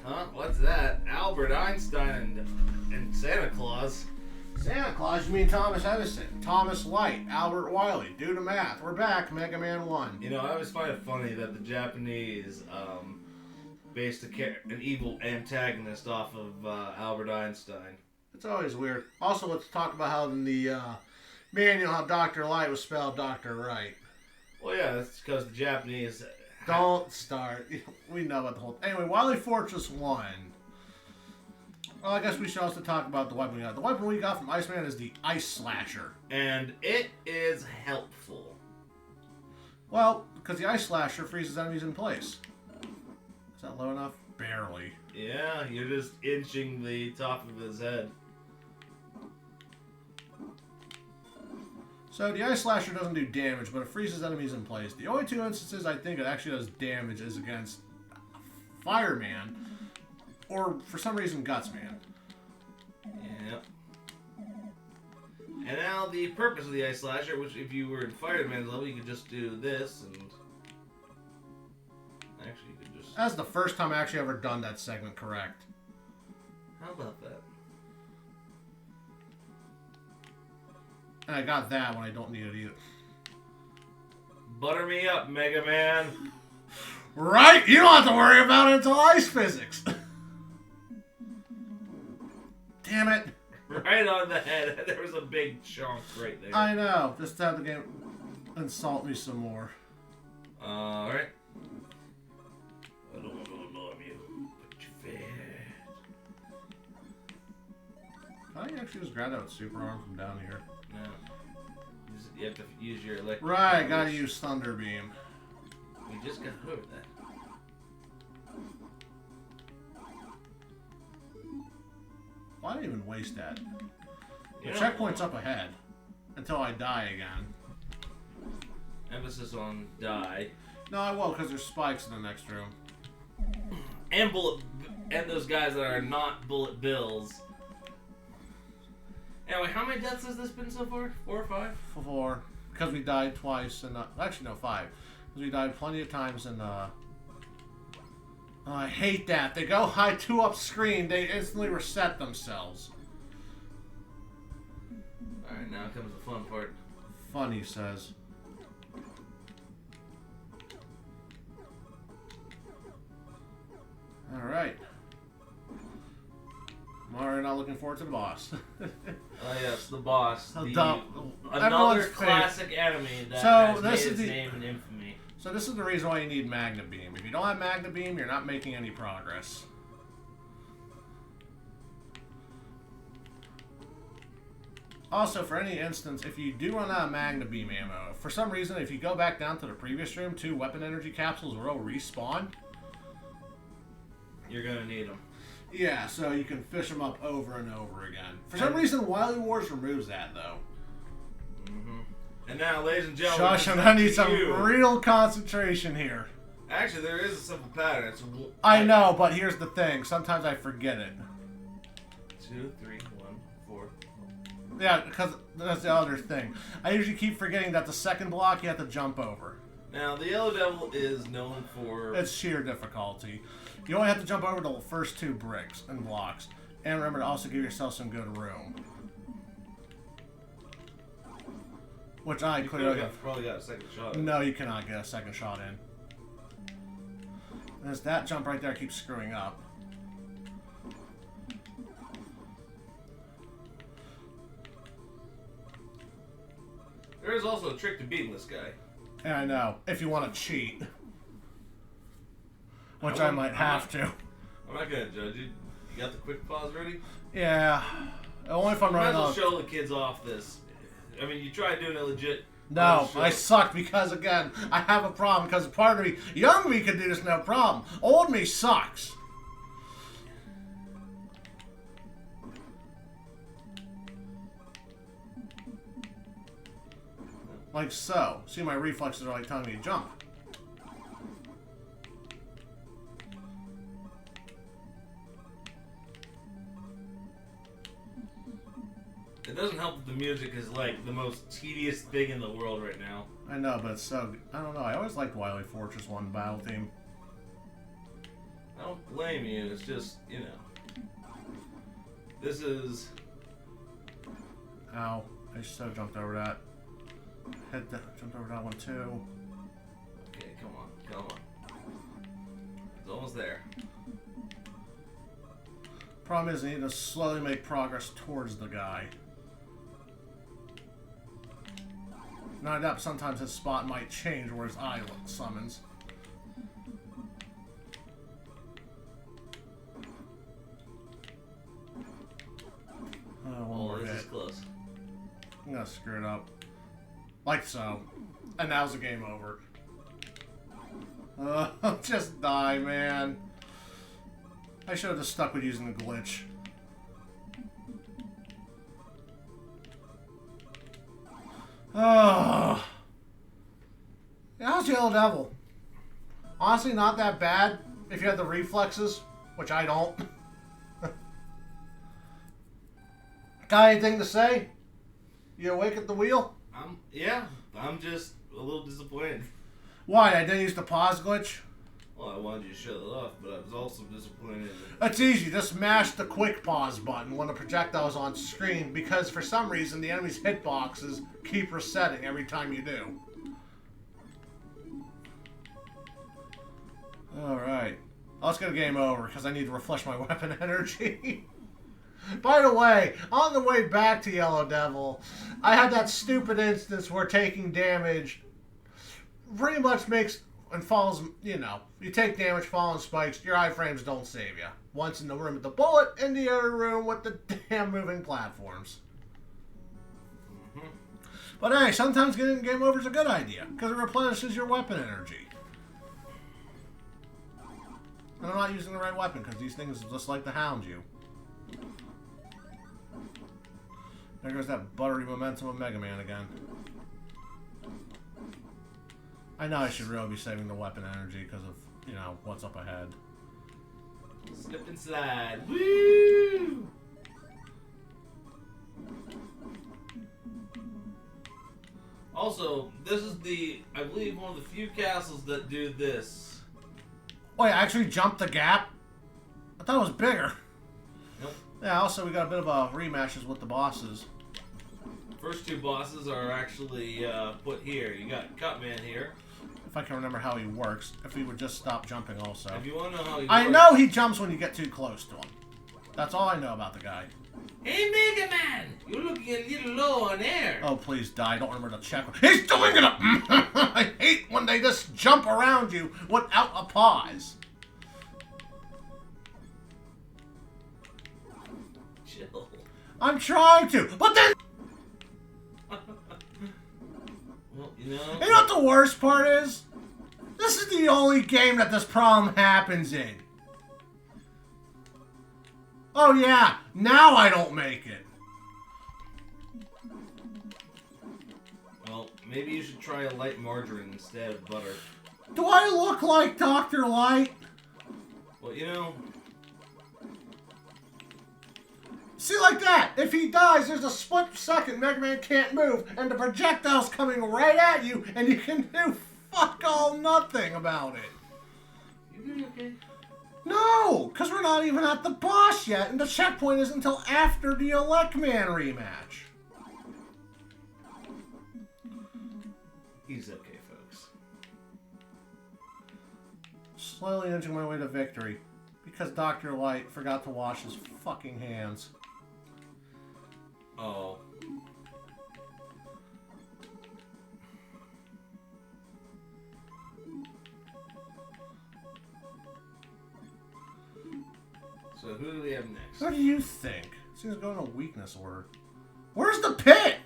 Huh? What's that? Albert Einstein and Santa Claus. Santa Claus, you mean Thomas Edison, Thomas Light, Albert Wily. Do the math. We're back, Mega Man 1. You know, I always find it funny that the Japanese based an evil antagonist off of Albert Einstein. It's always weird. Also, let's talk about how in the manual how Dr. Light was spelled Dr. Right. Well, yeah, that's because the Japanese... Don't start. We know about the whole... Anyway, Wily Fortress 1. Well, I guess we should also talk about the weapon we got. The weapon we got from Iceman is the Ice Slasher. And it is helpful. Well, because the Ice Slasher freezes enemies in place. Is that low enough? Barely. Yeah, you're just inching the top of his head. So the Ice Slasher doesn't do damage, but it freezes enemies in place. The only two instances I think it actually does damage is against Fireman, or for some reason Gutsman. Yep. And now the purpose of the Ice Slasher, which if you were in Fireman's level, you could just do this and... Actually, you could just... That's the first time I actually ever done that segment correct. How about that? And I got that when I don't need it either. Butter me up, Mega Man. Right? You don't have to worry about it until ice physics. Damn it. Right on the head. There was a big chunk right there. I know. Just have the game insult me some more. Alright. I don't want to alarm you, but you're fat. Can I actually just grab that with super arm from down here? No. You have to use your electric... Right, gotta use Thunder Beam. We just got over that. Why did I even waste that? The You checkpoint's up ahead. Until I die again. Emphasis on die. No, I will, because there's spikes in the next room. And those guys that are not Bullet Bills. Anyway, how many deaths has this been so far? 4 or 5? 4. Because we died twice and actually no, 5. Because we died plenty of times in I hate that. They go high 2 up screen, they instantly reset themselves. Alright, now comes the fun part. Fun, he says. Alright. I'm already not looking forward to the boss. Oh yes, the boss. Another Everyone's classic enemy that So, has this made is its the- name and infamy. So this is the reason why you need Magna Beam. If you don't have Magna Beam, you're not making any progress. Also, for any instance, if you do run out of Magna Beam ammo, for some reason, if you go back down to the previous room, 2 weapon energy capsules will respawn. You're gonna need them. Yeah, so you can fish them up over and over again. For some reason, Wily Wars removes that, though. Mm-hmm. And now, ladies and gentlemen, Shush, I need some real concentration here. Actually, there is a simple pattern. It's I know, but here's the thing. Sometimes I forget it. 2, 3, 1, 4. Yeah, because that's the other thing. I usually keep forgetting that the second block you have to jump over. Now, the Yellow Devil is known for... It's sheer difficulty. You only have to jump over the first 2 bricks and blocks. And remember to also give yourself some good room. Which I clearly... probably got a second shot. No, you cannot get a second shot in. There's that jump right there keeps screwing up. There is also a trick to beating this guy. And I know, if you want to cheat. Which I might have to. I'm not gonna judge you. You got the quick pause ready? Yeah. Only if I'm Might running as well out. show the kids off this. I mean, you tried doing it legit. No, I sucked because, again, I have a problem. Because part of me, young me could do this no problem. Old me sucks. Like so. See, my reflexes are like telling me to jump. It doesn't help that the music is like the most tedious thing in the world right now. I know, but it's so... I don't know. I always liked Wily Fortress 1 battle theme. I don't blame you. It's just, you know, this is. Ow! I should have jumped over that. Jumped over that one too. Okay, come on, come on. It's almost there. Problem is, I need to slowly make progress towards the guy. Not that, but sometimes his spot might change where his eye summons. One more this hit. is close. I'm gonna screw it up. Like so. And that was a game over. Just die, man. I should have just stuck with using the glitch. Oh. How's Yellow Devil? Honestly, not that bad if you had the reflexes, which I don't. Got anything to say? You awake at the wheel? Yeah, I'm just a little disappointed. Why? I didn't use the pause glitch? Well, I wanted you to shut it off, but I was also disappointed. That's easy. Just mash the quick pause button when the projectile's on screen, because for some reason the enemy's hitboxes keep resetting every time you do. Alright. Let's get a game over, because I need to refresh my weapon energy. By the way, on the way back to Yellow Devil, I had that stupid instance where taking damage pretty much makes and falls, you know, you take damage, falling spikes, your iframes don't save you. Once in the room with the bullet, in the other room with the damn moving platforms. But hey, sometimes getting game over is a good idea, because it replenishes your weapon energy. And I'm not using the right weapon, because these things just like to hound you. There goes that buttery momentum of Mega Man again. I know I should really be saving the weapon energy because of, you know, what's up ahead. Slip and slide. Woo! Also, this is I believe, one of the few castles that do this. Wait, I actually jumped the gap? I thought it was bigger. Nope. Yeah, also we got a bit of a rematches with the bosses. First two bosses are actually put here. You got Cutman here. If I can remember how he works. If he would just stop jumping also. If you want to know how he I works, know he jumps when you get too close to him. That's all I know about the guy. Hey, Mega Man! You're looking a little low on air. Oh, please die. I don't remember to check. He's doing it! I hate when they just jump around you without a pause. Chill. I'm trying to, but then... Well, you know... You know what the worst part is? This is the only game that this problem happens in. Oh yeah, now I don't make it. Well, maybe you should try a light margarine instead of butter. Do I look like Dr. Light? Well, you know... See, like that. If he dies, there's a split second Mega Man can't move, and the projectile's coming right at you, and you can do fuck all nothing about it. You doing okay? No, because we're not even at the boss yet, and the checkpoint isn't until after the Electman rematch. He's okay, folks. Slowly inching my way to victory, because Dr. Light forgot to wash his fucking hands. Oh. So who do we have next? What do you think? Seems to go in a weakness order. Where's the pit?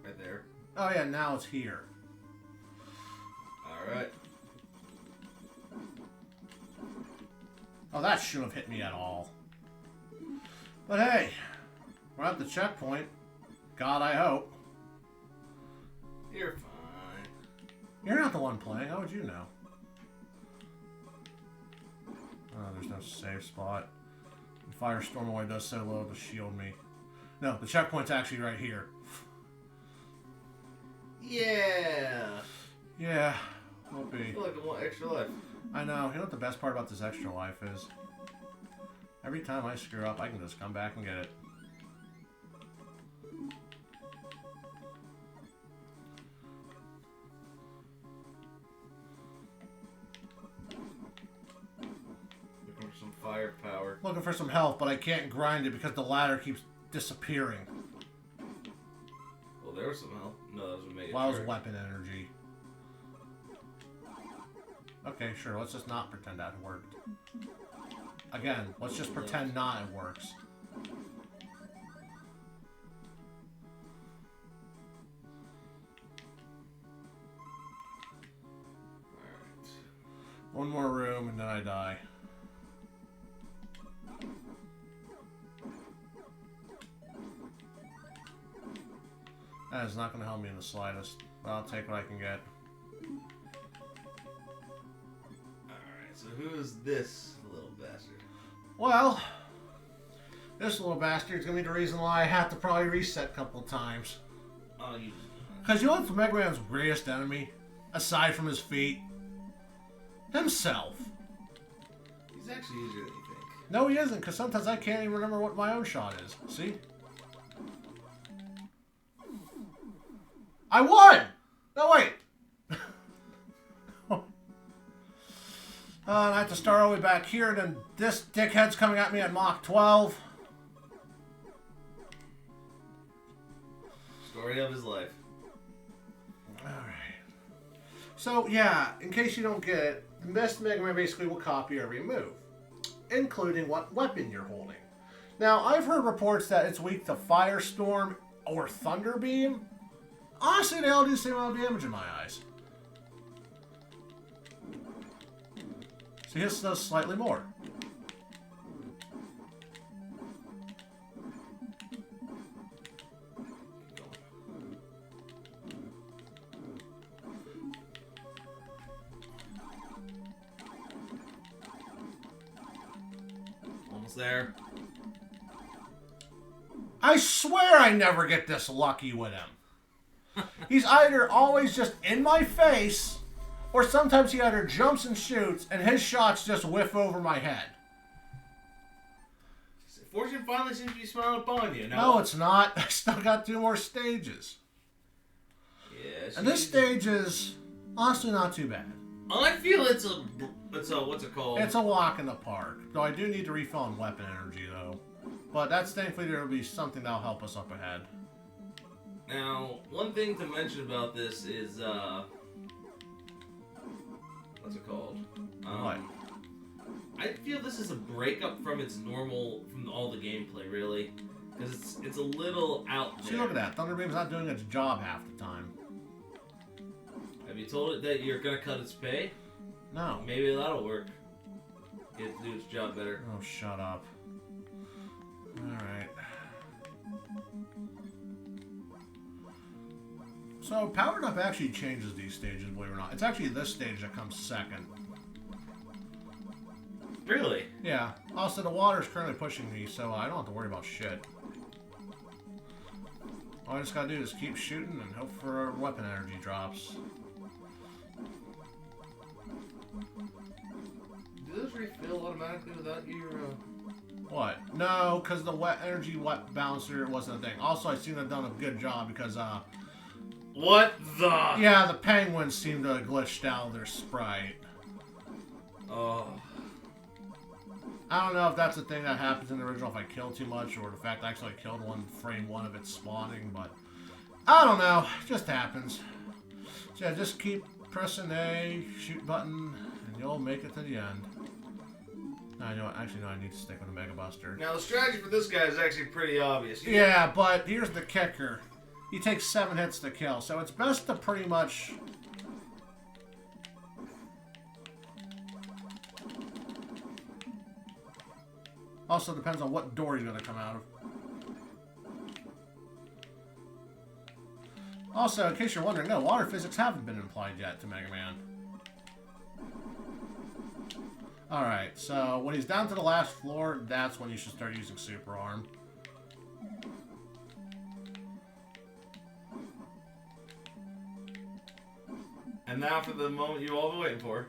Right there. Oh yeah, now it's here. Alright. Oh, that shouldn't have hit me at all. But hey, we're at the checkpoint. God, I hope. You're fine. You're not the one playing. How would you know? Oh, there's no safe spot. Firestorm only does so low to shield me. No, the checkpoint's actually right here. Yeah. Yeah, will I be. feel like I want extra life. I know. You know what the best part about this extra life is? Every time I screw up, I can just come back and get it. Looking for some firepower. Looking for some health, but I can't grind it because the ladder keeps disappearing. Well, there was some help. No, that was a mega. Well, that was weapon energy. Okay, sure. Let's just not pretend that it worked. Again, let's just pretend not it works. Alright. One more room and then I die. That is not going to help me in the slightest. But I'll take what I can get. Alright, so who is this little bastard? Well, this little bastard's going to be the reason why I have to probably reset a couple of times. Oh, you... Because you know what's Mega Man's greatest enemy? Aside from his feet? Himself. He's actually easier than you think. No, he isn't, because sometimes I can't even remember what my own shot is. See? I won! No, wait! And I have to start all the way back here, and then this dickhead's coming at me at Mach 12. Story of his life. Alright. So, yeah, in case you don't get it, the best Mega Man basically will copy every move, including what weapon you're holding. Now, I've heard reports that it's weak to Firestorm or Thunder Beam. Honestly, they all do the same amount of damage in my eyes. So his does slightly more. Almost there. I swear I never get this lucky with him. He's either always just in my face, or sometimes he either jumps and shoots, and his shots just whiff over my head. Fortune finally seems to be smiling upon you. No, it's not. I still got 2 more stages. Yeah. And this stage is honestly not too bad. I feel it's a what's it called? It's a walk in the park. Though I do need to refill on weapon energy, though. But that's thankfully there will be something that'll help us up ahead. Now, one thing to mention about this is, what's it called? What? I feel this is a breakup from its normal, from all the gameplay, really. Because it's a little out there. See, look at that. Thunder Beam's not doing its job half the time. Have you told it that you're gonna cut its pay? No. Maybe that'll work. Get it to do its job better. Oh, shut up. Alright. So, Powered Up actually changes these stages, believe it or not. It's actually this stage that comes second. Really? Yeah. Also, the water's currently pushing me, so I don't have to worry about shit. All I just gotta do is keep shooting and hope for weapon energy drops. Do those refill automatically without your, What? No, because the energy balancer wasn't a thing. Also, I seem to have done a good job because, What the? yeah, the penguins seem to have glitched out their sprite. Oh. I don't know if that's a thing that happens in the original if I kill too much, or the fact I actually killed frame 1 of it spawning, but I don't know. It just happens. So yeah, just keep pressing A, shoot button, and you'll make it to the end. I know. Actually, no. I need to stick with a Mega Buster. Now the strategy for this guy is actually pretty obvious. Yeah, but here's the kicker. He takes 7 hits to kill, so it's best to pretty much... Also depends on what door he's going to come out of. Also, in case you're wondering, no, water physics haven't been applied yet to Mega Man. Alright, so when he's down to the last floor, that's when you should start using Super Arm. And now for the moment you've all been waiting for.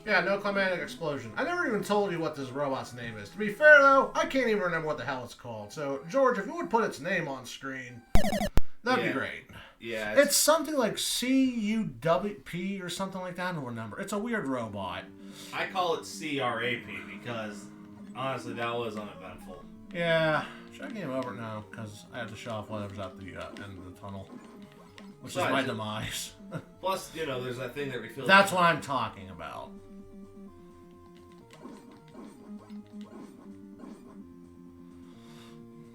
Yeah, no climatic explosion. I never even told you what this robot's name is. To be fair, though, I can't even remember what the hell it's called. So, George, if you would put its name on screen, that'd be great. Yeah. It's something like CUWP or something like that. I don't remember. It's a weird robot. I call it CRAP because, honestly, that was uneventful. Yeah. Should I game over now? Because I have to shut off whatever's at the end of the tunnel. Which is my demise. Plus, you know, there's that thing that refills. That's what I'm talking about.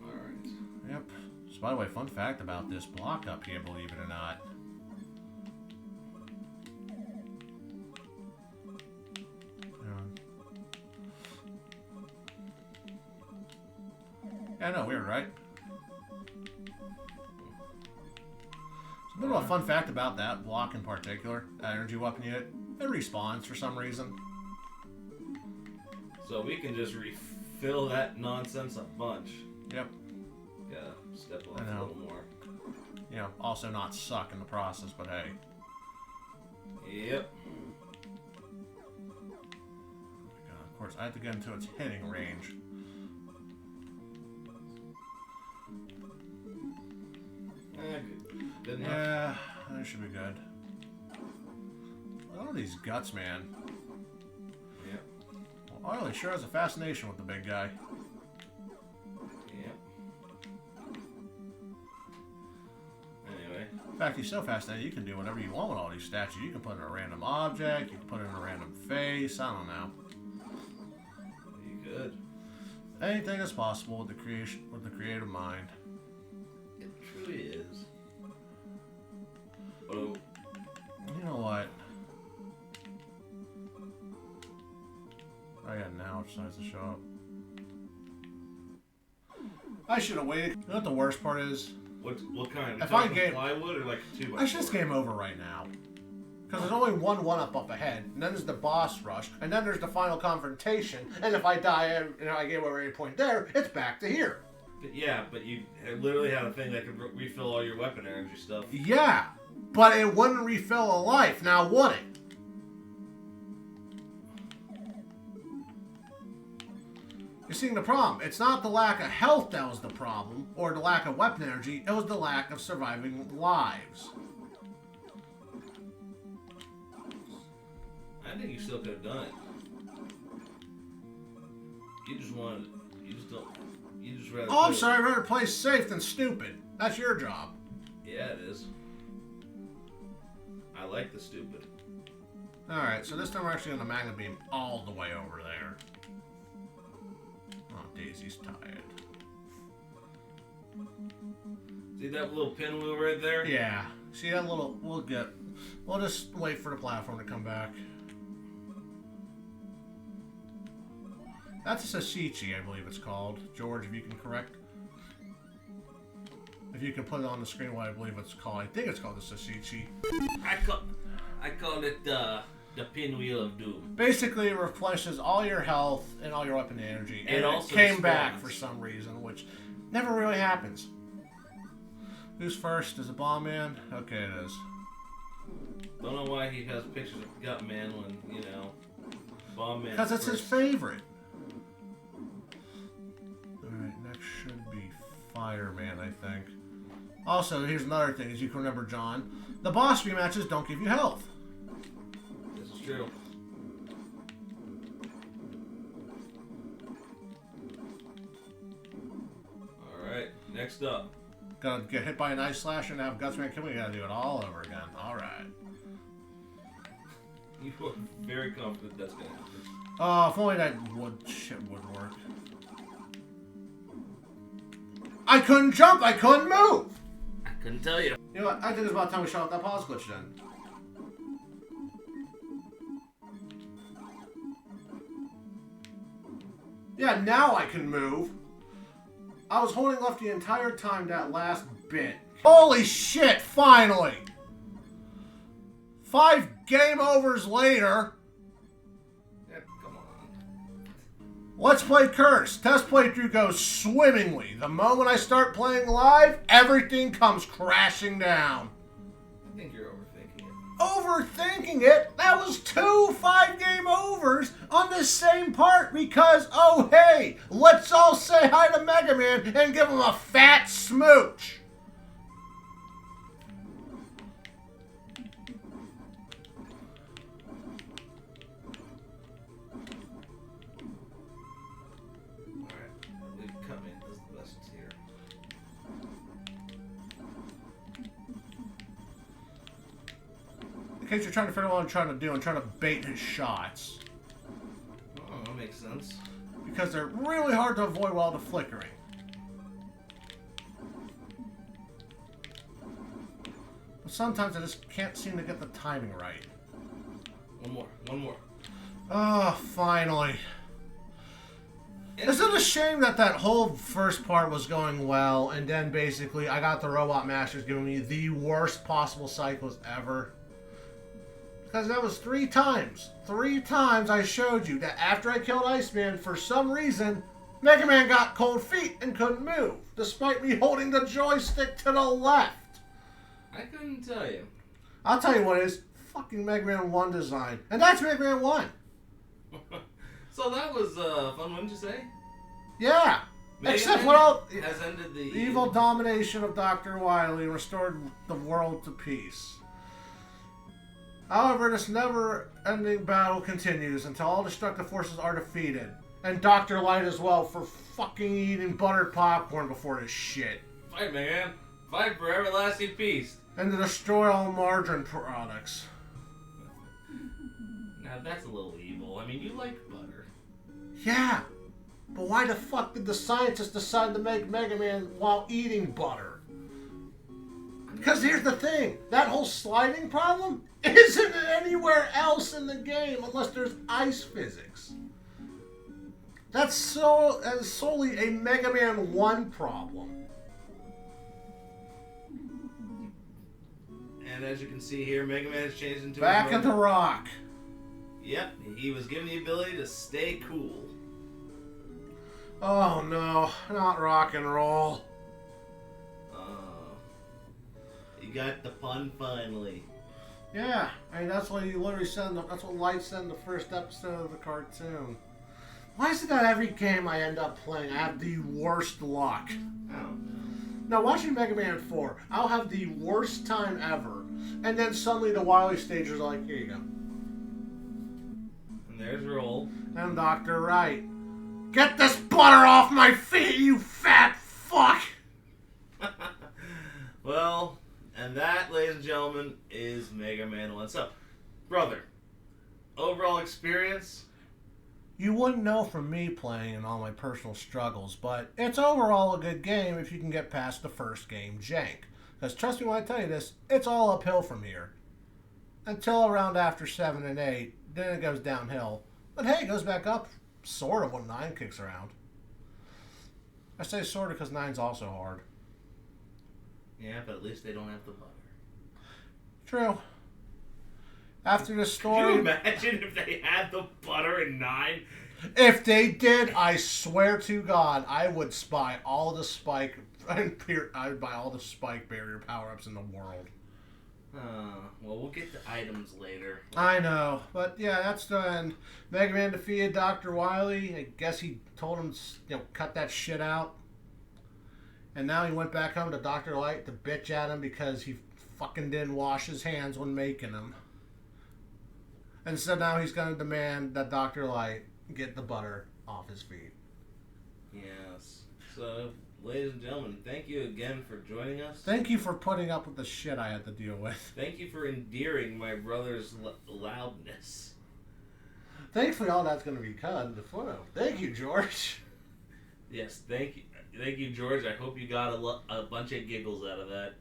Alright. Yep. So, by the way, fun fact about this block up here, believe it or not. Yeah, I know, weird, right? A bit of a fun fact about that block in particular, that energy weapon unit, it respawns for some reason. So we can just refill that nonsense a bunch. Yep. Gotta step off a little more. You know, also not suck in the process, but hey. Yep. Of course, I have to get into its hitting range. Good enough. Yeah, that should be good. All these guts, man. Yep. Well, Wily sure has a fascination with the big guy. Yep. Anyway. In fact, he's so fascinating, you can do whatever you want with all these statues. You can put in a random object, you can put in a random face, I don't know. You could. Anything is possible with the creative mind. It truly is. Oh. You know what? I got now decides to show up. I should have waited. You know what the worst part is? What kind? If I get plywood or like a 2x4? I should just game over right now. Because there's only one up ahead, and then there's the boss rush, and then there's the final confrontation, and if I die and I get over any point there, it's back to here. But yeah, but you literally had a thing that could refill all your weapon energy stuff. Yeah, but it wouldn't refill a life, now would it? You're seeing the problem. It's not the lack of health that was the problem, or the lack of weapon energy, it was the lack of surviving lives. I think you still could have done it. You just wanted, you just don't, you just rather. Oh, I'm sorry, I'd rather play safe than stupid. That's your job. Yeah, it is. I like the stupid. Alright, so this time we're actually going to magnet beam all the way over there. Oh, Daisy's tired. See that little pinwheel right there? Yeah. See that little... We'll just wait for the platform to come back. That's a Sasichi, I believe it's called. George, if you can correct. If you can put it on the screen what I believe it's called. I think it's called the Sasichi. I call it the pinwheel of doom. Basically, it replenishes all your health and all your weapon energy. And it came back for some reason, which never really happens. Who's first? Is it Bomb Man? Okay, it is. Don't know why he has pictures of Gut Man when, you know, Bomb Man. Because it's his favorite. Alright, next should be Fireman, I think. Also, here's another thing, as you can remember, John. The boss rematches don't give you health. This is true. Alright, next up. Gonna get hit by an ice slasher and have Gutsman kill me. You gotta do it all over again. Alright. You are very confident that's gonna happen. Oh, if only that shit would work. I couldn't jump, I couldn't move! I couldn't tell you. You know what, I think it's about time we shut off that pause glitch then. Yeah, now I can move. I was holding left the entire time that last bit. Holy shit, finally! 5 game overs later. Yeah, come on. Let's play Curse. Test playthrough goes swimmingly. The moment I start playing live, everything comes crashing down. I think you're overthinking it. overthinking it. That was 2 5-game overs on the same part because, oh hey, let's all say hi to Mega Man and give him a fat smooch. In case you're trying to figure out what I'm trying to do, I'm trying to bait his shots. Oh, that makes sense. Because they're really hard to avoid while the flickering. But sometimes I just can't seem to get the timing right. One more. Oh, finally. Is it a shame that whole first part was going well, and then basically I got the Robot Masters giving me the worst possible cycles ever? Because that was 3 times. 3 times I showed you that after I killed Iceman, for some reason, Mega Man got cold feet and couldn't move, despite me holding the joystick to the left. I couldn't tell you. I'll tell you what it is. Fucking Mega Man 1 design. And that's Mega Man 1. So that was fun, wouldn't you say? Yeah. Mega Except Man well, has ended the evil domination of Dr. Wily and restored the world to peace. However, this never-ending battle continues until all destructive forces are defeated. And Dr. Light as well for fucking eating buttered popcorn before this shit. Fight, man. Fight for everlasting peace. And to destroy all margarine products. Now that's a little evil. I mean, you like butter. Yeah. But why the fuck did the scientists decide to make Mega Man while eating butter? Because here's the thing. That whole sliding problem isn't anywhere else in the game unless there's ice physics. That's solely a Mega Man 1 problem. And as you can see here, Mega Man has changed into Back at the Rock. Yep, he was given the ability to stay cool. Oh no, not rock and roll. You got the pun finally. Yeah, I mean that's what you literally said. That's what Light said in the first episode of the cartoon. Why is it that every game I end up playing, I have the worst luck? I don't know. Now, watching Mega Man 4, I'll have the worst time ever, and then suddenly the Wily stages are like, here you go. And there's Roll. And Dr. Wright. Get this butter off my feet, you fat fuck! Well, and that, ladies and gentlemen, is Mega Man 1. So, brother, overall experience? You wouldn't know from me playing and all my personal struggles, but it's overall a good game if you can get past the first game jank. Because trust me when I tell you this, it's all uphill from here. Until around after 7 and 8, then it goes downhill. But hey, it goes back up, sort of, when 9 kicks around. I say sort of because 9's also hard. Yeah, but at least they don't have the butter. True. After the story... Can you imagine if they had the butter in 9? If they did, I swear to God, I would buy all the spike... I would buy all the spike barrier power-ups in the world. Well, we'll get to items later. I know, but yeah, that's the end. Mega Man defeated Dr. Wily. I guess he told him, cut that shit out. And now he went back home to Dr. Light to bitch at him because he fucking didn't wash his hands when making them. And so now he's going to demand that Dr. Light get the butter off his feet. Yes. So, ladies and gentlemen, thank you again for joining us. Thank you for putting up with the shit I had to deal with. Thank you for endearing my brother's loudness. Thankfully, all that's going to be cut in the photo. Thank you, George. Yes, thank you. Thank you, George. I hope you got a bunch of giggles out of that.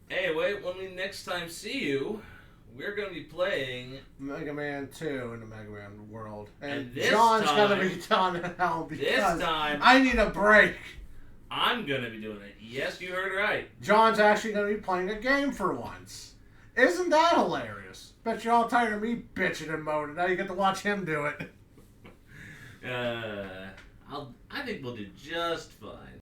Anyway, when we next time see you, we're going to be playing Mega Man 2 in the Mega Man world. And this John's time- going to be done now because this time I need a break. I'm going to be doing it. Yes, you heard right. John's actually going to be playing a game for once. Isn't that hilarious? Bet you're all tired of me bitching and moaning. Now you get to watch him do it. I think we'll do just fine.